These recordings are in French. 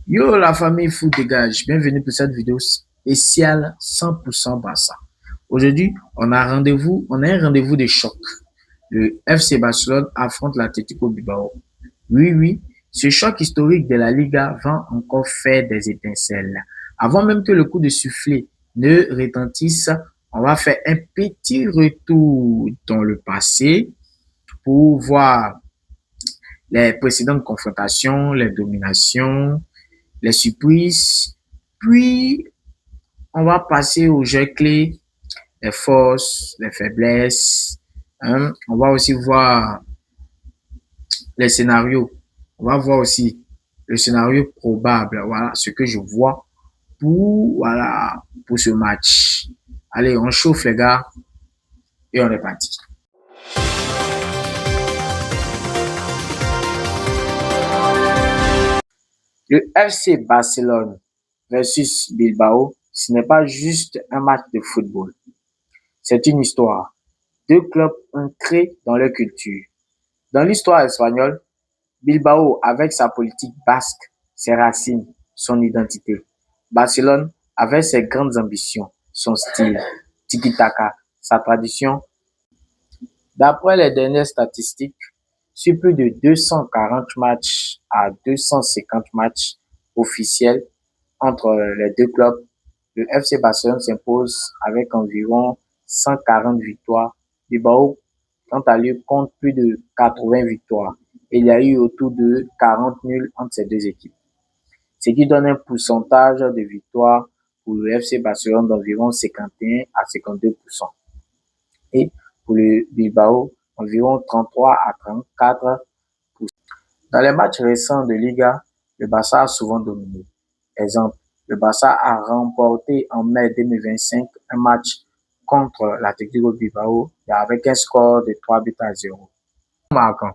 Yo la famille Foot Dégage, bienvenue pour cette vidéo spéciale 100% Barça. Aujourd'hui, on a un rendez-vous de choc. Le FC Barcelone affronte l'Atlético Bilbao. Oui, ce choc historique de la Liga va encore faire des étincelles. Avant même que le coup de sifflet ne retentisse, on va faire un petit retour dans le passé pour voir les précédentes confrontations, les dominations, les surprises. Puis, on va passer aux jeux clés, les forces, les faiblesses. On va aussi voir les scénarios. On va voir aussi le scénario probable. Voilà ce que je vois pour ce match. Allez, on chauffe les gars et on est parti. Le FC Barcelone versus Bilbao, ce n'est pas juste un match de football. C'est une histoire. Deux clubs ancrés dans leur culture. Dans l'histoire espagnole, Bilbao, avec sa politique basque, ses racines, son identité. Barcelone, avec ses grandes ambitions, son style, tiki-taka, sa tradition. D'après les dernières statistiques, sur plus de 240 matchs à 250 matchs officiels entre les deux clubs, le FC Barcelone s'impose avec environ 140 victoires. Bilbao, quant à lui, compte plus de 80 victoires. Et il y a eu autour de 40 nuls entre ces deux équipes. Ce qui donne un pourcentage de victoires pour le FC Barcelone d'environ 51 à 52%. Et pour le Bilbao, environ 33 à 34%. Dans les matchs récents de Liga, le Barça a souvent dominé. Exemple, le Barça a remporté en mai 2025 un match contre l'Atlético Bilbao avec un score de 3-0. Marquant.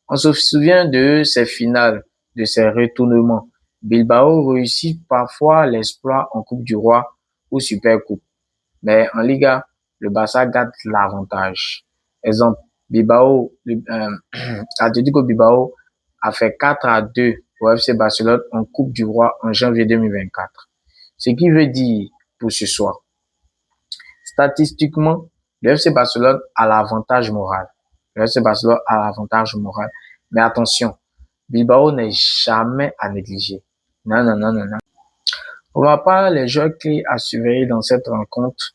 On se souvient de ces finales, de ces retournements. Bilbao réussit parfois l'exploit en Coupe du Roi ou Super Coupe. Mais en Liga, le Barça garde l'avantage. Exemple, Atlético Bilbao a fait 4-2 au FC Barcelone en Coupe du Roi en janvier 2024. Ce qui veut dire pour ce soir, statistiquement, le FC Barcelone a l'avantage moral. Le FC Barcelone a l'avantage moral. Mais attention, Bilbao n'est jamais à négliger. Non. Pour ma part, les joueurs clés à surveiller dans cette rencontre,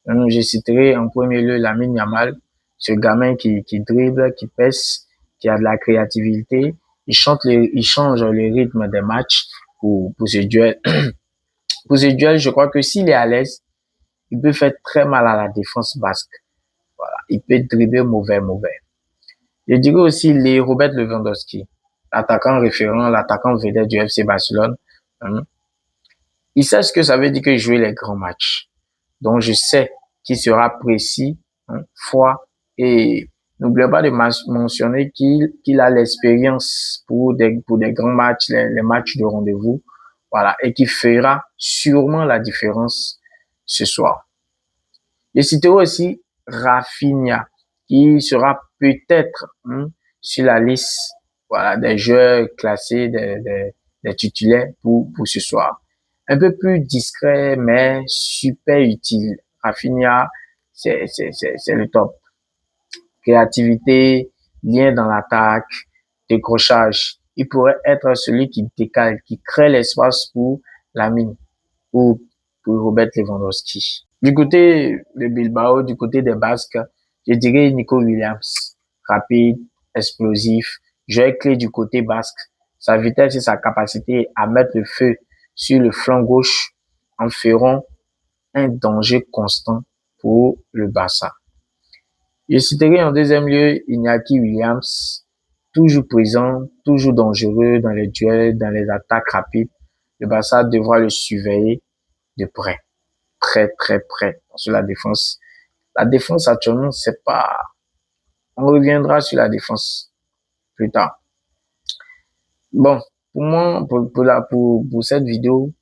je citerai en premier lieu Lamine Yamal, ce gamin qui dribble, qui pèse, qui a de la créativité. Il change le rythme des matchs pour ce duel. Pour ce duel, je crois que s'il est à l'aise, il peut faire très mal à la défense basque. Voilà. Il peut dribbler mauvais. Je dirais aussi les Robert Lewandowski, l'attaquant référent, l'attaquant vedette du FC Barcelone. Il sait ce que ça veut dire que jouer les grands matchs. Donc, je sais qu'il sera précis, froid, et n'oubliez pas de mentionner qu'il a l'expérience pour des grands matchs, les matchs de rendez-vous, voilà, et qui fera sûrement la différence ce soir. Je citerai aussi Rafinha, qui sera peut-être sur la liste, voilà, des joueurs classés, des titulaires pour ce soir. Un peu plus discret, mais super utile. Rafinha, c'est le top. Créativité, lien dans l'attaque, décrochage. Il pourrait être celui qui décale, qui crée l'espace pour Lamine ou pour Robert Lewandowski. Du côté de Bilbao, du côté des Basques, je dirais Nico Williams. Rapide, explosif, joueur clé du côté basque. Sa vitesse et sa capacité à mettre le feu sur le flanc gauche en feront un danger constant pour le Barça. Je citerai en deuxième lieu Iñaki Williams, toujours présent, toujours dangereux dans les duels, dans les attaques rapides. Le Barça devra le surveiller de près, très près sur la défense. La défense actuellement, c'est pas... On reviendra sur la défense plus tard. Bon, pour moi, pour cette vidéo,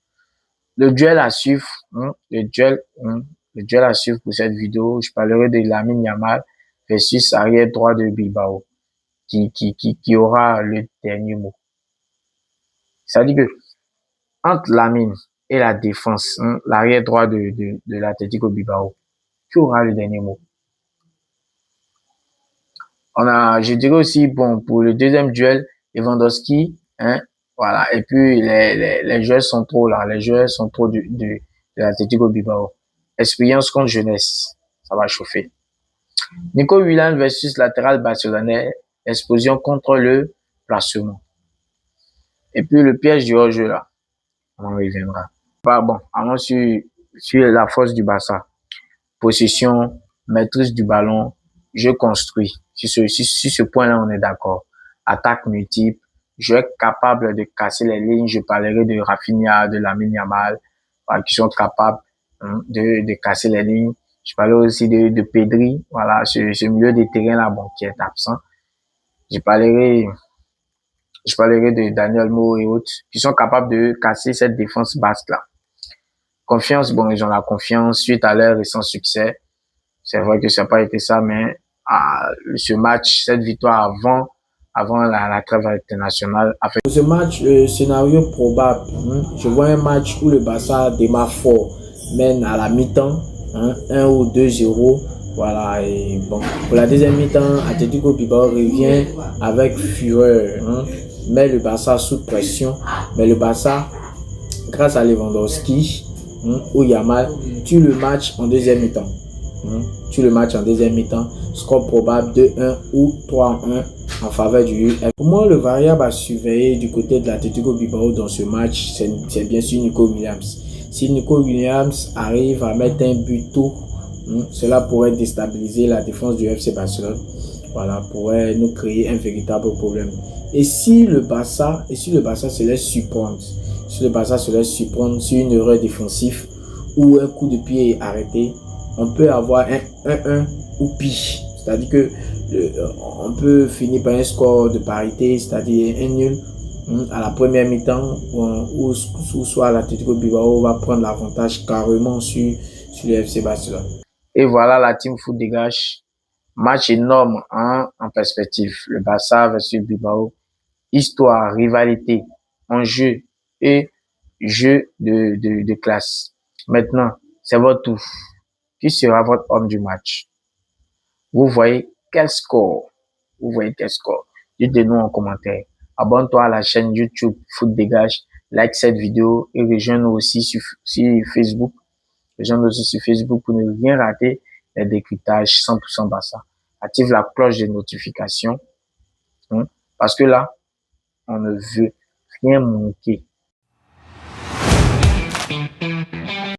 le duel à suivre, le duel à suivre pour cette vidéo, je parlerai de Lamine Yamal versus arrière droit de Bilbao, qui aura le dernier mot. C'est-à-dire que Entre Lamine et la défense, l'arrière droit de l'Atlético Bilbao, qui aura le dernier mot? Je dirais aussi, bon, pour le deuxième duel, Lewandowski, voilà. Et puis, les joueurs sont trop là, les joueurs sont trop de l'Atlético Bilbao. Expérience contre jeunesse, ça va chauffer. Nico Williams versus latéral barcelonais, explosion contre le placement. Et puis, le piège du hors-jeu là, on y reviendra. Bah, bon, allons sur la force du Barça. Possession, maîtrise du ballon, jeu construit. Sur ce point-là, on est d'accord. Attaque multiple, jeu capable de casser les lignes. Je parlerai de Rafinha, de Lamine Yamal, qui sont capables de casser les lignes. Je parlerai aussi de Pedri, voilà, ce milieu de terrain là, bon, qui est absent. Je parlerai de Daniel Mo et autres, qui sont capables de casser cette défense basse là. Confiance, bon, ils ont la confiance suite à leur récent succès. C'est vrai que ça n'a pas été ça, mais ce match, cette victoire avant la trêve internationale. Pour ce match, le scénario probable, je vois un match où le Barça démarre fort, mène à la mi-temps, 1 ou 2-0. Voilà, et bon, pour la deuxième mi-temps, Atlético Bilbao revient avec fureur, met le Barça sous pression, mais le Barça, grâce à Lewandowski ou Yamal, tue le match en deuxième mi-temps. Score probable 2-1 ou 3-1 en faveur du UF. Pour moi, le variable à surveiller du côté de l'Atlético Bilbao dans ce match, c'est bien sûr Nico Williams. Si Nico Williams arrive à mettre un but tôt, cela pourrait déstabiliser la défense du FC Barcelone. Voilà, pourrait nous créer un véritable problème. Et si le Barça se laisse surprendre, sur une erreur défensive ou un coup de pied arrêté, on peut avoir un 1-1 ou pire. C'est-à-dire que on peut finir par un score de parité, c'est-à-dire un nul à la première mi-temps, ou soit l'Atlético Bilbao va prendre l'avantage carrément sur le FC Barcelone. Et voilà, la Team Foot dégage. Match énorme en perspective. Le Barça versus Bilbao. Histoire, rivalité, enjeu et jeu de classe. Maintenant, c'est votre tour. Qui sera votre homme du match? Vous voyez quel score? Dites-le-nous en commentaire. Abonne-toi à la chaîne YouTube Foot Dégage. Like cette vidéo et rejoins-nous aussi sur Facebook. Pour ne rien rater les décryptages 100% Barça. Active la cloche de notification. Parce que là, on ne veut rien manquer